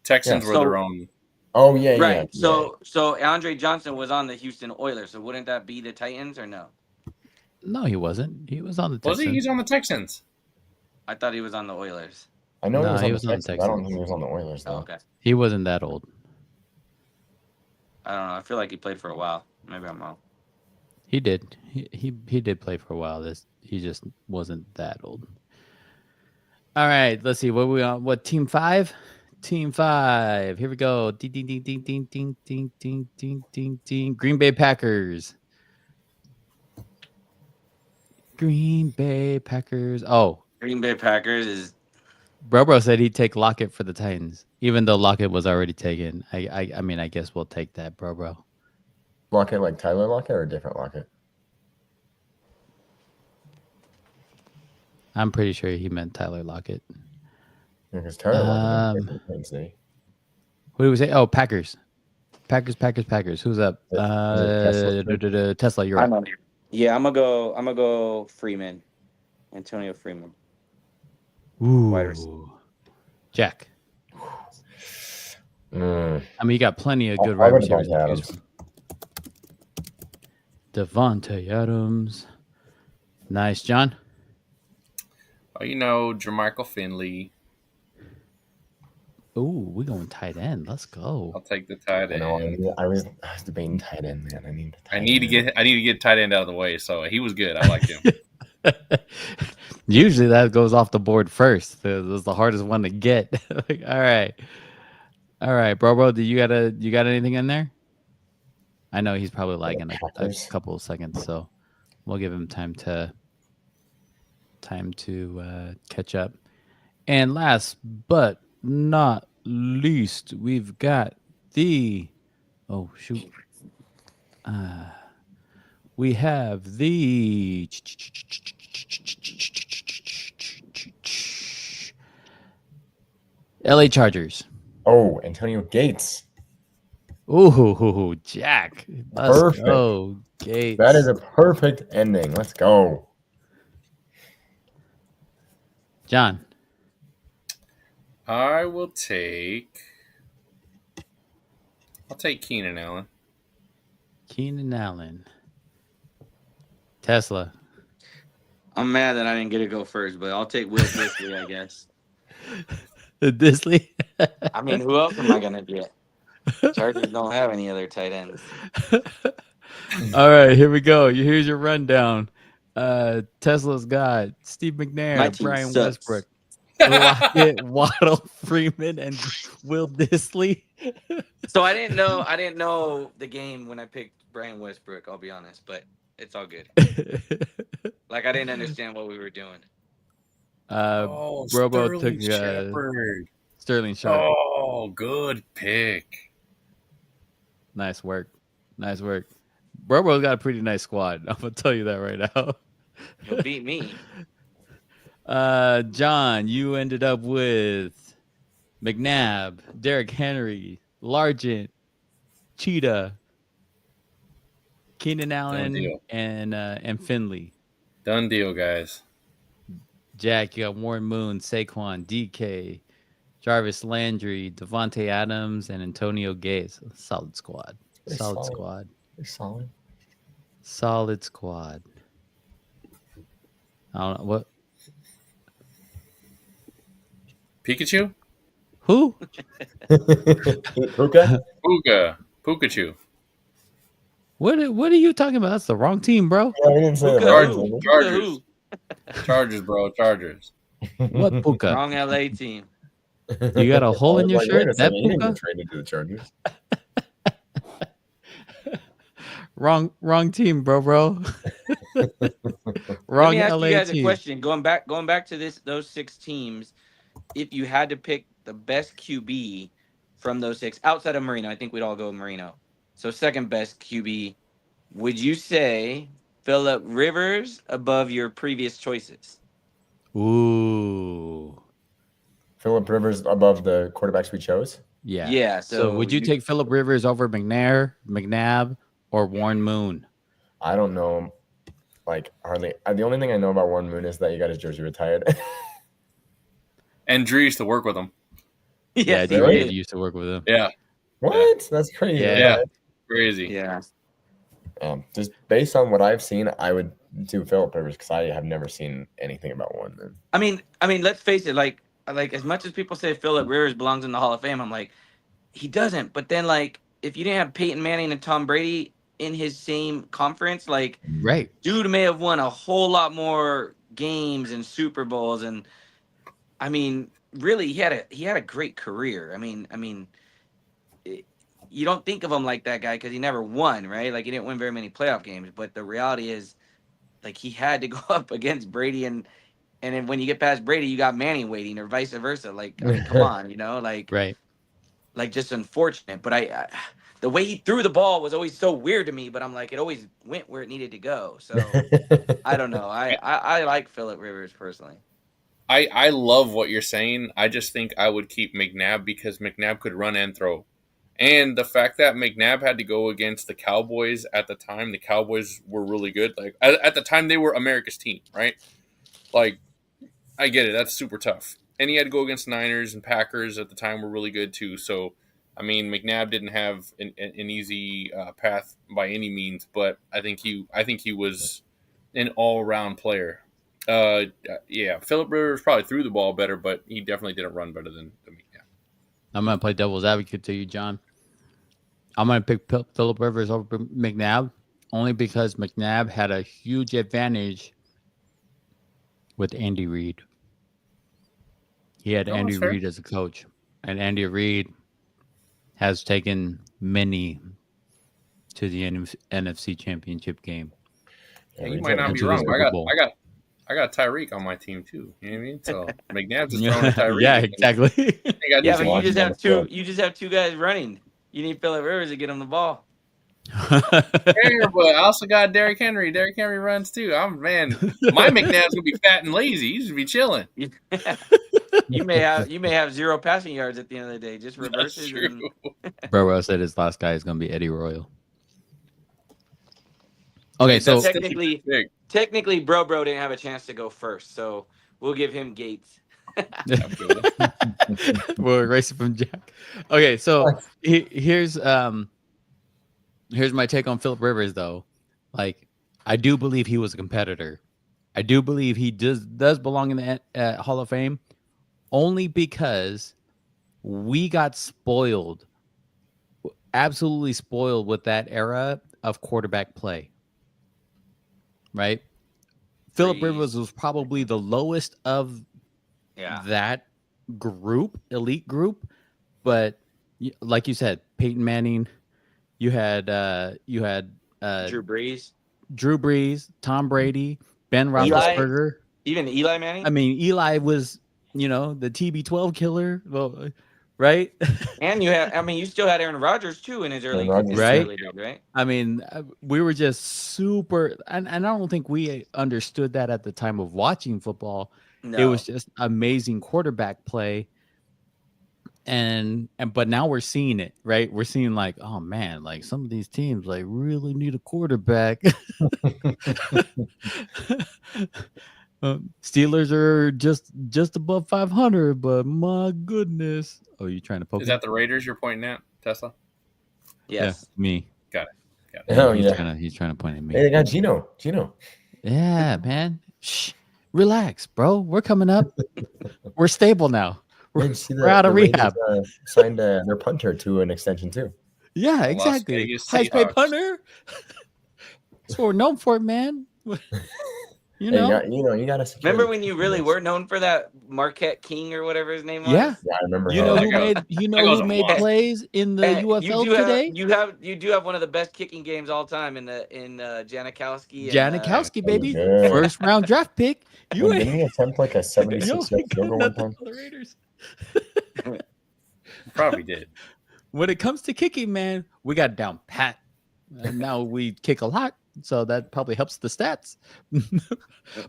Texans Yeah. were their own. Oh yeah, yeah. right. So Andre Johnson was on the Houston Oilers. So wouldn't that be the Titans or no? No, he wasn't. He was on the Was Texans. he? He's on the Texans. I thought he was on the Oilers. I know No, he was on the Texans. I don't think he was on the Oilers though. Oh, okay. He wasn't that old. I don't know. I feel like he played for a while. Maybe I'm wrong. He did. He did play for a while. He just wasn't that old. All right, let's see. What we on? What team 5? Team 5. Here we go. Ding ding ding ding ding ding ding ding ding ding ding. Green Bay Packers. Green Bay Packers. Oh, Green Bay Packers is. Bro said he'd take Lockett for the Titans, even though Lockett was already taken. I mean, I guess we'll take that, bro. Lockett, like Tyler Lockett, or a different Lockett? I'm pretty sure he meant Tyler Lockett. Yeah, because Tyler Lockett is Kansas City. What did we say? Oh, Packers. Packers. Who's up? Is it Tesla, you're up. Yeah, I'm gonna go Freeman, Antonio Freeman. Ooh. Jack. I mean, you got plenty of good wide receivers to choose from. Devontae Adams. Nice, John. Jermichael Finley. Ooh, we're going tight end. Let's go. I'll take the tight end. I was debating tight end, man. I need to get tight end out of the way. So he was good. I like him. Usually that goes off the board first. It's the hardest one to get. All right, bro. Do you got anything in there? I know he's probably lagging a couple of seconds, so we'll give him time to catch up. And last but not least, we've got we have the LA Chargers. Oh, Antonio Gates. Ooh, Jack. Let's Perfect. go, Gates. That is a perfect ending. Let's go. John. I'll take Keenan Allen. Keenan Allen. Tesla. I'm mad that I didn't get to go first, but I'll take Will Disley, I guess. Disley? I mean, who else am I gonna get? Chargers don't have any other tight ends. All right, here we go. Here's your rundown. Tesla's got Steve McNair, Brian sucks. Westbrook, Lockett, Waddle, Freeman, and Will Disley. So I didn't know the game when I picked Brian Westbrook, I'll be honest, but it's all good. Like, I didn't understand what we were doing. Robo took Sterling Sharp. Oh, good pick. Nice work. Robo's got a pretty nice squad. I'm going to tell you that right now. He'll beat me. John, you ended up with McNabb, Derrick Henry, Largent, Cheetah, Keenan Allen, and Finley. Done deal, guys. Jack, you got Warren Moon, Saquon, DK, Jarvis Landry, Devontae Adams, and Antonio Gates. Solid squad. Solid squad. Solid squad. I don't know what. Pikachu? Who? Pikachu. What are you talking about? That's the wrong team, bro. Yeah, I didn't say that. Chargers, bro. Chargers. What Puka? Wrong LA team. You got a hole in your shirt? That Puka? Traded to the Chargers. Wrong team, bro. Wrong Let me ask LA you guys team. a question. Going back to those 6 teams, if you had to pick the best QB from those 6 outside of Marino, I think we'd all go Marino. So second best QB, would you say Phillip Rivers above your previous choices? Ooh. Phillip Rivers above the quarterbacks we chose? Yeah. Yeah. So would you take Phillip Rivers over McNabb, or Warren Moon? I don't know. Like hardly. The only thing I know about Warren Moon is that he got his jersey retired. And Drew used to work with him. Yeah, Yes, he really? did. used to work with him. Yeah. What? That's crazy. Yeah. Crazy. Yeah. Just based on what I've seen, I would do Phillip Rivers because I have never seen anything about Warren Moon. I mean, let's face it. Like as much as people say Phillip Rivers belongs in the Hall of Fame, I'm like, he doesn't. But then, like, if you didn't have Peyton Manning and Tom Brady in his same conference, like, right, dude may have won a whole lot more games and Super Bowls, and I mean, really, he had a great career. I mean, you don't think of him like that guy because he never won, right? Like, he didn't win very many playoff games. But the reality is, like, he had to go up against Brady, and then when you get past Brady, you got Manning waiting, or vice versa. Like, I mean, come on, like, right. Like, just unfortunate. But I the way he threw the ball was always so weird to me. But I'm like, it always went where it needed to go. So I don't know. I like Phillip Rivers personally. I love what you're saying. I just think I would keep McNabb because McNabb could run and throw. And the fact that McNabb had to go against the Cowboys at the time, the Cowboys were really good. Like, at the time, they were America's team, right? Like, I get it. That's super tough. And he had to go against Niners and Packers at the time were really good too. So, I mean, McNabb didn't have an easy path by any means, but I think he was an all-around player. Yeah, Phillip Rivers probably threw the ball better, but he definitely didn't run better than McNabb. I'm gonna play devil's advocate to you, John. I'm gonna pick Phillip Rivers over McNabb only because McNabb had a huge advantage with Andy Reid. He had Andy Reid as a coach, and Andy Reid has taken many to the NFC Championship game. Yeah, you might not be wrong. I got Tyreek on my team too. You know what I mean? So McNabb's just throwing Tyreek. Yeah, exactly. Yeah, but you just have two guys running. You need Phillip Rivers to get him the ball. Fair, but I also got Derrick Henry. Derrick Henry runs too. My McNabb's gonna be fat and lazy. He's gonna be chilling. You may have 0 passing yards at the end of the day. Just reverses. Bro said his last guy is gonna be Eddie Royal. Okay, so technically, Bro didn't have a chance to go first, so we'll give him Gates. We'll erase it from Jack. Okay, so here's my take on Phillip Rivers, though. Like, I do believe he was a competitor. I do believe he does belong in the Hall of Fame, only because we got spoiled, absolutely spoiled with that era of quarterback play. Right? Phillip Rivers was probably the lowest of that group, elite group, but like you said, Peyton Manning, you had Drew Brees, Tom Brady, Ben Roethlisberger, even Eli Manning. I mean, Eli was, the TB12 killer, well, right? And you still had Aaron Rodgers too in his early days, right? I mean, we were just super, and I don't think we understood that at the time of watching football. No. It was just amazing quarterback play. But now we're seeing it, right? We're seeing like, oh man, like some of these teams like really need a quarterback. Steelers are just above 500, but my goodness. Oh, you trying to poke? Is that the Raiders you're pointing at, Tesla? Yes. Yeah, me. Got it. Oh, he's trying to point at me. Hey, they got Gino. Yeah, man. Shh. Relax, bro. We're coming up. We're stable now. We're out of rehab. Signed their punter to an extension too. Yeah, exactly. Highest paid punter. That's what we're known for, man. You got to. Remember when you really were known for that Marquette King or whatever his name was? Yeah, I remember. Who made plays in the UFL today? You do have one of the best kicking games all time in Janikowski. Janikowski, baby, first round draft pick. Didn't he attempt like a 76-yard field goal one time? Probably did. When it comes to kicking, man, we got down pat. And now we kick a lot. So that probably helps the stats.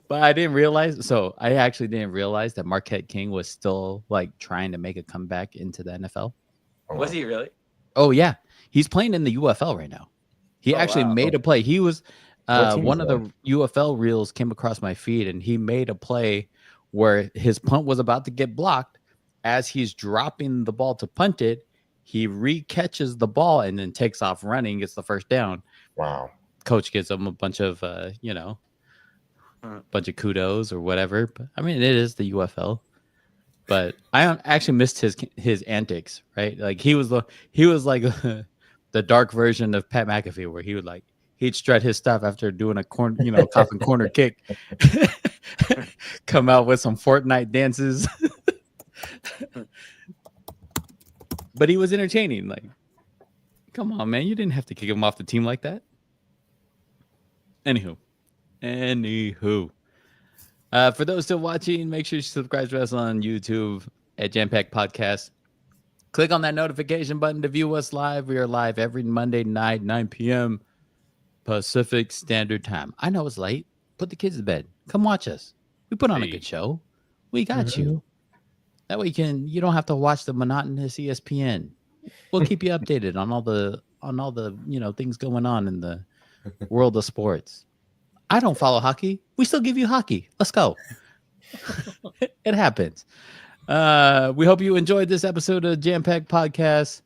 But I actually didn't realize that Marquette King was still like trying to make a comeback into the NFL. Was he really? Oh yeah, he's playing in the UFL right now. He actually made a play. He was one of the UFL reels came across my feed, and he made a play where his punt was about to get blocked. As he's dropping the ball to punt it, he re-catches the ball and then takes off running, gets the first down. Wow. Coach gives him a bunch of bunch of kudos or whatever. But I mean, it is the UFL. But I actually missed his antics, right? Like he was like the dark version of Pat McAfee, where he'd strut his stuff after doing a coffin corner kick, come out with some Fortnite dances. But he was entertaining. Like, come on, man, you didn't have to kick him off the team like that. Anywho. For those still watching, make sure you subscribe to us on YouTube at JAMM Packed Podcast. Click on that notification button to view us live. We are live every Monday night, 9 p.m. Pacific Standard Time. I know it's late. Put the kids to bed. Come watch us. We put on a good show. We got you. That way you don't have to watch the monotonous ESPN. We'll keep you updated on all the things going on in the world of sports. I don't follow hockey. We still give you hockey. Let's go. It happens. We hope you enjoyed this episode of JAMM Packed Podcast.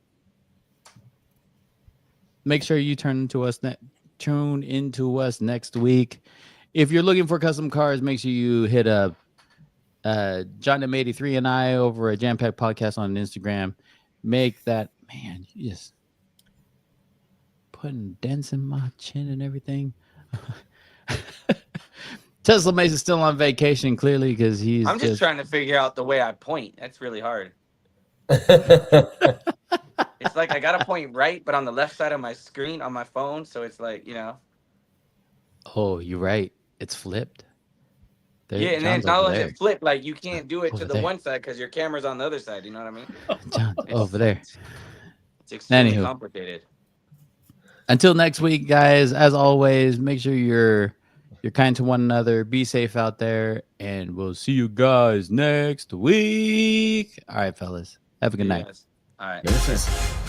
Make sure you tune into us next week. If you're looking for custom cars, make sure you hit up John M83 and I over at JAMM Packed Podcast on Instagram. Make that, man, you just putting dents in my chin and everything. TeslaMase is still on vacation, clearly, because I'm just trying to figure out the way I point. That's really hard. It's like I got to point right, but on the left side of my screen on my phone, so it's like, Oh, you're right. It's flipped. Yeah, and then not only is it flipped, like you can't do it to the one side because your camera's on the other side. You know what I mean? John's over there. It's extremely complicated. Until next week, guys, as always, make sure you're kind to one another. Be safe out there, and we'll see you guys next week. All right, fellas. Have a good night. All right. Yes.